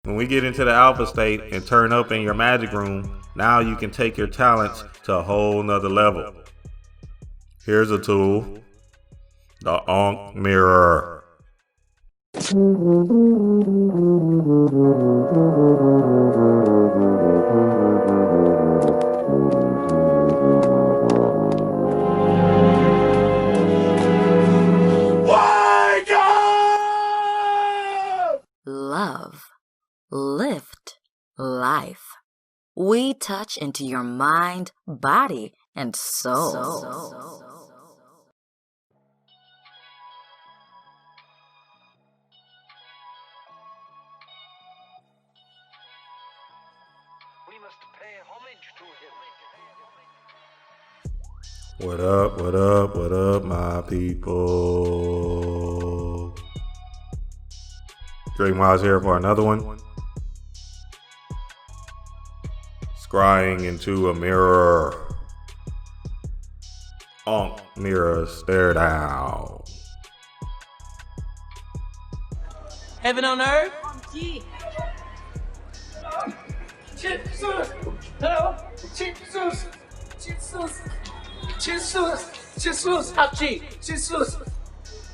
When we get into the alpha state and turn up in your magic room, now you can take your talents to a whole nother level. Here's a tool, the Ankh mirror. Love, lift, life. We touch into your mind, body, and soul. We must pay homage to him. What up, what up, what up, my people? Dreamwise here for another one. Scrying into a mirror. Ankh mirror, stare down. Heaven on earth? Jesus. How cheap? Jesus.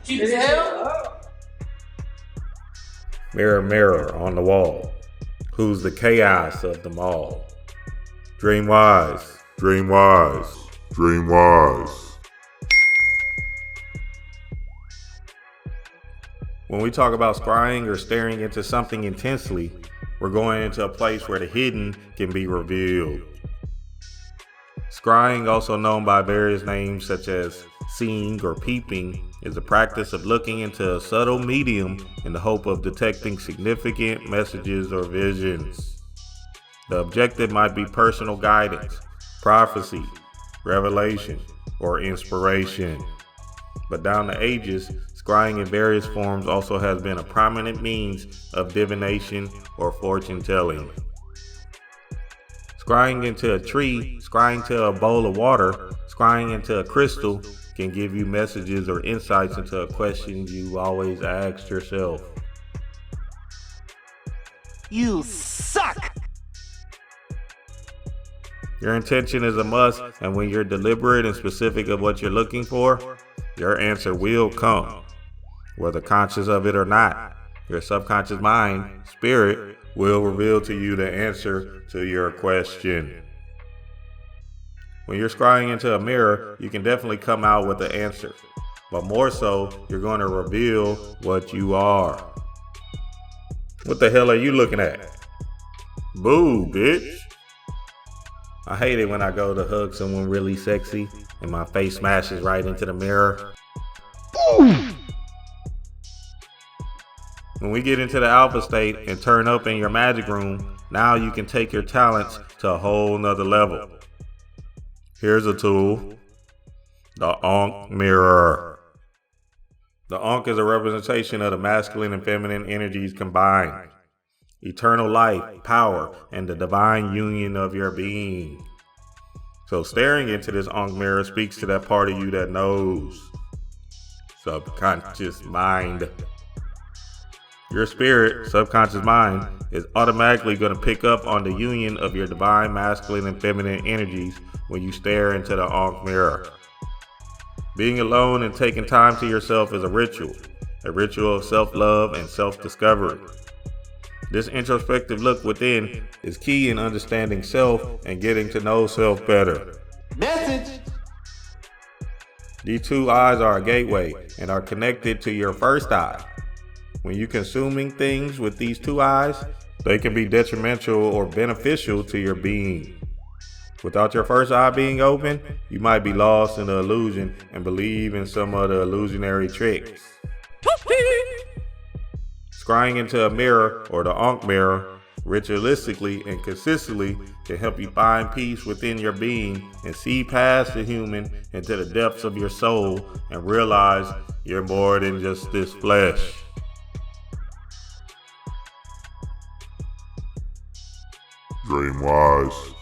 Hell? Mirror, mirror on the wall, who's the chaos of them all? Dreamwise, dreamwise, dreamwise. When we talk about scrying or staring into something intensely, we're going into a place where the hidden can be revealed. Scrying, also known by various names such as seeing or peeping, is the practice of looking into a subtle medium in the hope of detecting significant messages or visions. The objective might be personal guidance, prophecy, revelation, or inspiration. But down the ages, scrying in various forms also has been a prominent means of divination or fortune telling. Scrying into a tree, scrying into a bowl of water, scrying into a crystal can give you messages or insights into a question you always asked yourself. You suck! Your intention is a must, and when you're deliberate and specific of what you're looking for, your answer will come. Whether conscious of it or not, your subconscious mind, spirit, will reveal to you the answer to your question. When you're scrying into a mirror, you can definitely come out with the answer. But more so, you're going to reveal what you are. What the hell are you looking at? Boo, bitch. I hate it when I go to hug someone really sexy and my face smashes right into the mirror. When we get into the alpha state and turn up in your magic room, now you can take your talents to a whole nother level. Here's a tool, the Ankh mirror. The Ankh is a representation of the masculine and feminine energies combined. Eternal life, power, and the divine union of your being. So staring into this Ankh mirror speaks to that part of you that knows. Subconscious mind. Your spirit, subconscious mind, is automatically going to pick up on the union of your divine masculine and feminine energies when you stare into the Ankh mirror. Being alone and taking time to yourself is a ritual of self-love and self-discovery. This introspective look within is key in understanding self and getting to know self better. Message! These two eyes are a gateway and are connected to your first eye. When you're consuming things with these two eyes, they can be detrimental or beneficial to your being. Without your first eye being open, you might be lost in the illusion and believe in some of the illusionary tricks. Scrying into a mirror or the Ankh mirror ritualistically and consistently can help you find peace within your being and see past the human into the depths of your soul and realize you're more than just this flesh. Dreamwise.